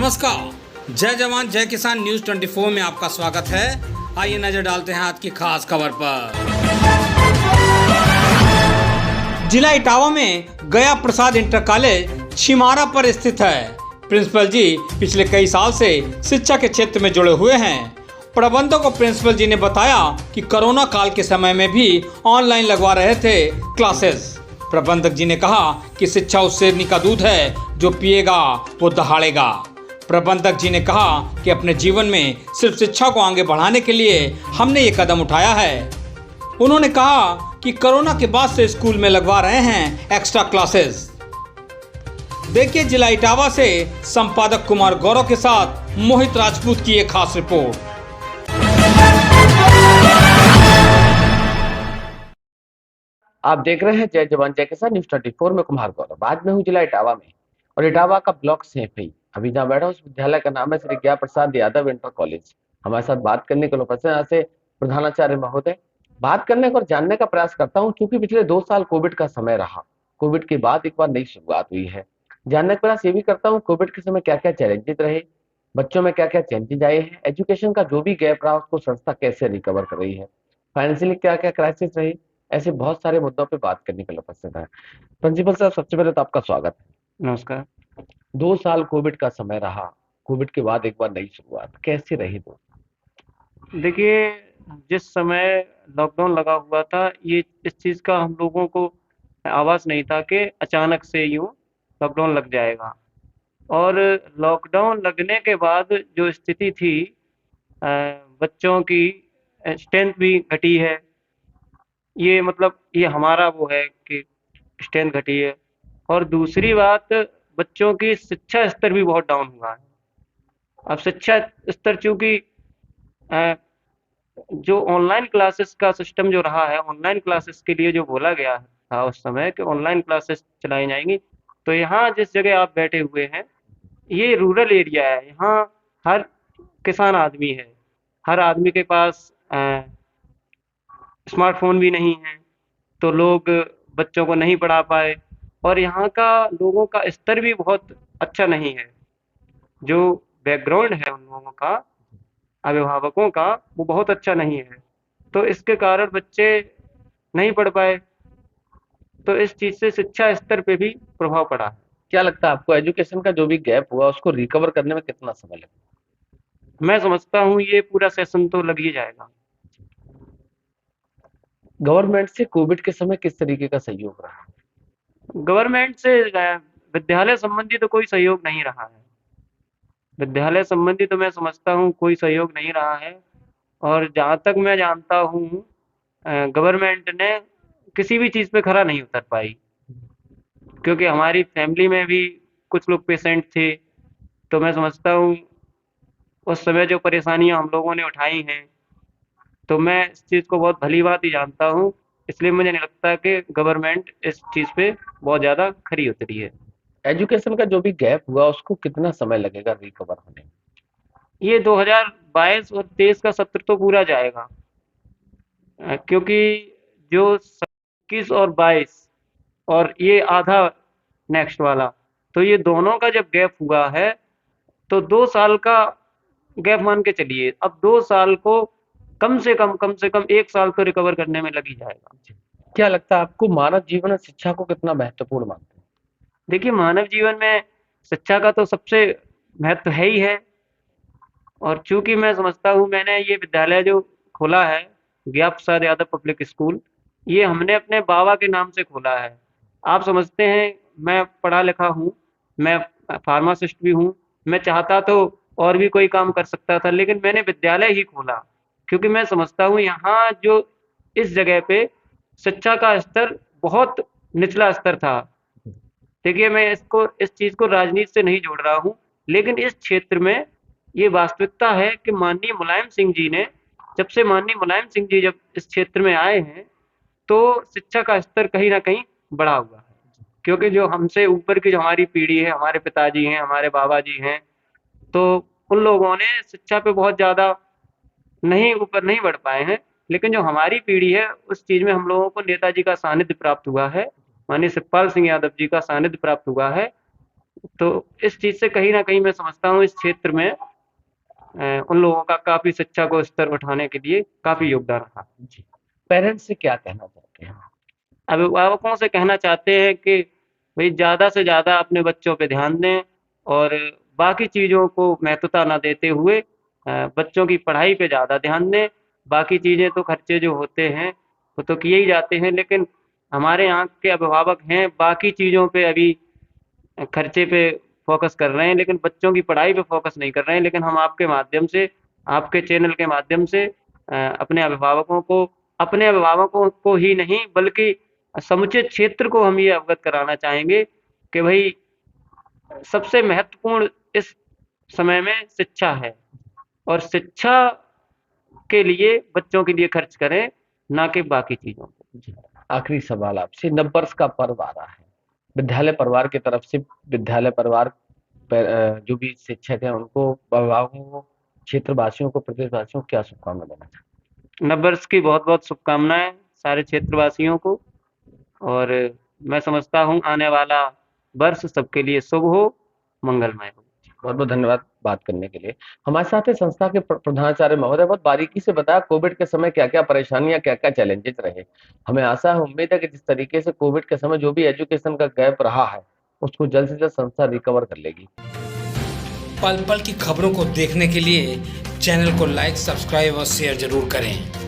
नमस्कार, जय जवान जय किसान न्यूज 24 में आपका स्वागत है। आइए नजर डालते हैं आज की खास खबर पर। जिला इटावा में गया प्रसाद इंटर कॉलेज छिमारा पर स्थित है। प्रिंसिपल जी पिछले कई साल से शिक्षा के क्षेत्र में जुड़े हुए हैं। प्रबंधक और प्रिंसिपल जी ने बताया कि कोरोना काल के समय में भी ऑनलाइन लगवा रहे थे क्लासेस। प्रबंधक जी ने कहा कि शिक्षा उस शेरनी का दूध है जो पिएगा वो दहाड़ेगा। प्रबंधक जी ने कहा कि अपने जीवन में सिर्फ शिक्षा को आगे बढ़ाने के लिए हमने ये कदम उठाया है। उन्होंने कहा कि कोरोना के बाद से स्कूल में लगवा रहे हैं एक्स्ट्रा क्लासेस। देखिए जिला इटावा से संपादक कुमार गौरव के साथ मोहित राजपूत की एक खास रिपोर्ट। आप देख रहे हैं जय जवान जय किसान न्यूज 24 में कुमार गौरव। आज मैं हूँ जिला इटावा में और इटावा का ब्लॉक सेफई। अभी जहाँ बैठा उस विद्यालय का नाम है श्री ज्ञा प्रसाद यादव इंटर कॉलेज। हमारे साथ बात करने के लिए उपस्थित यहाँ से प्रधानाचार्य महोदय। बात करने और जानने का प्रयास करता हूँ क्योंकि पिछले 2 साल कोविड का समय रहा। कोविड के बाद एक बार नई शुरुआत हुई है। जानने का प्रयास ये भी करता हूँ कोविड के समय क्या क्या चैलेंजेस रहे, बच्चों में क्या क्या चेंजेस आए हैं, एजुकेशन का जो भी गैप रहा उसको संस्था कैसे रिकवर कर रही है, फाइनेंशियली क्या क्या क्राइसिस रही। ऐसे बहुत सारे मुद्दों पे बात करने के लिए उपस्थित है। प्रिंसिपल साहब, सबसे पहले तो आपका स्वागत है। नमस्कार। 2 साल कोविड का समय रहा, कोविड के बाद एक बार नई शुरुआत, कैसी रही 2 साल? देखिए, जिस समय लॉकडाउन लगा हुआ था, ये इस चीज़ का हम लोगों को आभास नहीं था कि अचानक से यूँ लॉकडाउन लग जाएगा। और लॉकडाउन लगने के बाद जो स्थिति थी, बच्चों की स्ट्रेंथ भी घटी है। ये मतलब ये हमारा वो है कि स्ट्रेंथ घटी है। और दूसरी बात, बच्चों की शिक्षा स्तर भी बहुत डाउन हुआ है। अब शिक्षा स्तर चूँकि जो ऑनलाइन क्लासेस का सिस्टम जो रहा है, ऑनलाइन क्लासेस के लिए जो बोला गया था उस समय कि ऑनलाइन क्लासेस चलाई जाएंगी, तो यहाँ जिस जगह आप बैठे हुए हैं ये रूरल एरिया है। यहाँ हर किसान आदमी है, हर आदमी के पास स्मार्टफोन भी नहीं है, तो लोग बच्चों को नहीं पढ़ा पाए। और यहाँ का लोगों का स्तर भी बहुत अच्छा नहीं है। जो बैकग्राउंड है उन लोगों का, अभिभावकों का, वो बहुत अच्छा नहीं है। तो इसके कारण बच्चे नहीं पढ़ पाए। तो इस चीज़ से शिक्षा स्तर पे भी प्रभाव पड़ा है। क्या लगता है आपको एजुकेशन का जो भी गैप हुआ उसको रिकवर करने में कितना समय लगेगा? मैं समझता हूँ ये पूरा सेशन तो लग ही जाएगा। गवर्नमेंट से कोविड के समय किस तरीके का सहयोग रहा? गवर्नमेंट से विद्यालय संबंधी तो कोई सहयोग नहीं रहा है। विद्यालय संबंधी तो मैं समझता हूँ कोई सहयोग नहीं रहा है। और जहाँ तक मैं जानता हूँ, गवर्नमेंट ने किसी भी चीज़ पे खरा नहीं उतर पाई, क्योंकि हमारी फैमिली में भी कुछ लोग पेशेंट थे। तो मैं समझता हूँ उस समय जो परेशानियाँ हम लोगों ने उठाई हैं, तो मैं इस चीज़ को बहुत भली भांति जानता हूँ। इसलिए मुझे नहीं लगता कि गवर्नमेंट इस चीज़ पे बहुत ज़्यादा खरी उतरी है। एजुकेशन का जो भी गैप हुआ उसको कितना समय लगेगा रिकवर होने में? ये 2022 और 23 का सत्र तो पूरा जाएगा, क्योंकि जो 21 और 22 और ये आधा नेक्स्ट वाला, तो ये दोनों का जब गैप हुआ है तो 2 साल का गैप मान के चलिए। अब 2 साल को कम से कम 1 साल तो रिकवर करने में लग ही जाएगा। क्या लगता है आपको मानव जीवन में शिक्षा को कितना महत्वपूर्ण मानते हैं? देखिए, मानव जीवन में शिक्षा का तो सबसे महत्व है ही है। और चूंकि मैं समझता हूँ, मैंने ये विद्यालय जो खोला है ज्ञा प्रसाद यादव पब्लिक स्कूल, ये हमने अपने बाबा के नाम से खोला है। आप समझते हैं, मैं पढ़ा लिखा हूँ, मैं फार्मासिस्ट भी हूँ। मैं चाहता तो और भी कोई काम कर सकता था, लेकिन मैंने विद्यालय ही खोला क्योंकि मैं समझता हूँ यहाँ जो इस जगह पे शिक्षा का स्तर बहुत निचला स्तर था। देखिए, मैं इस चीज़ को राजनीति से नहीं जोड़ रहा हूँ, लेकिन इस क्षेत्र में ये वास्तविकता है कि माननीय मुलायम सिंह जी ने, जब से माननीय मुलायम सिंह जी जब इस क्षेत्र में आए हैं, तो शिक्षा का स्तर कहीं ना कहीं बढ़ा हुआ है। क्योंकि जो हमसे ऊपर की जो हमारी पीढ़ी है, हमारे पिताजी हैं, हमारे बाबा जी हैं, तो उन लोगों ने शिक्षा पे बहुत ज़्यादा ऊपर नहीं बढ़ पाए हैं। लेकिन जो हमारी पीढ़ी है, उस चीज़ में हम लोगों को नेताजी का सानिध्य प्राप्त हुआ है, माननीय शिवपाल सिंह यादव जी का सानिध्य प्राप्त हुआ है। तो इस चीज़ से कहीं न कहीं मैं समझता हूँ इस क्षेत्र में उन लोगों का काफ़ी शिक्षा को स्तर उठाने के लिए काफ़ी योगदान रहा। जी। पेरेंट्स से क्या कहना चाहते हैं? अभिभावकों से कहना चाहते हैं कि भई ज़्यादा से ज़्यादा अपने बच्चों पे ध्यान दें और बाकी चीज़ों को महत्वता ना देते हुए बच्चों की पढ़ाई पे ज़्यादा ध्यान दें। बाकी चीज़ें तो खर्चे जो होते हैं, वो तो किए ही जाते हैं, लेकिन हमारे यहाँ के अभिभावक हैं, बाकी चीज़ों पे अभी खर्चे पे फ़ोकस कर रहे हैं, लेकिन बच्चों की पढ़ाई पे फ़ोकस नहीं कर रहे हैं। लेकिन हम आपके माध्यम से, आपके चैनल के माध्यम से अपने अभिभावकों को ही नहीं बल्कि समुचे क्षेत्र को हम ये अवगत कराना चाहेंगे कि भई सबसे महत्वपूर्ण इस समय में शिक्षा है और शिक्षा के लिए बच्चों के लिए खर्च करें, ना कि बाकी चीज़ों पे। जी। आखिरी सवाल आपसे, नववर्ष का पर्व आ रहा है। विद्यालय परिवार की तरफ से विद्यालय परिवार जो भी शिक्षक हैं उनको, अभिभावकों को, क्षेत्रवासियों को, प्रदेशवासियों को क्या शुभकामना देना चाहते नववर्ष की बहुत-बहुत शुभकामनाएँ सारे क्षेत्रवासियों को और मैं समझता हूँ आने वाला वर्ष सबके लिए शुभ हो, मंगलमय हो। हैं? बहुत बहुत धन्यवाद बात करने के लिए। हमारे साथ है संस्था के प्रधानाचार्य महोदय, बहुत बारीकी से बताया कोविड के समय क्या क्या परेशानियां, क्या क्या चैलेंजेस रहे। हमें आशा है, उम्मीद है कि जिस तरीके से कोविड के समय जो भी एजुकेशन का गैप रहा है उसको जल्द से जल्द संस्था रिकवर कर लेगी। पल पल की खबरों को देखने के लिए चैनल को लाइक, सब्सक्राइब और शेयर जरूर करें।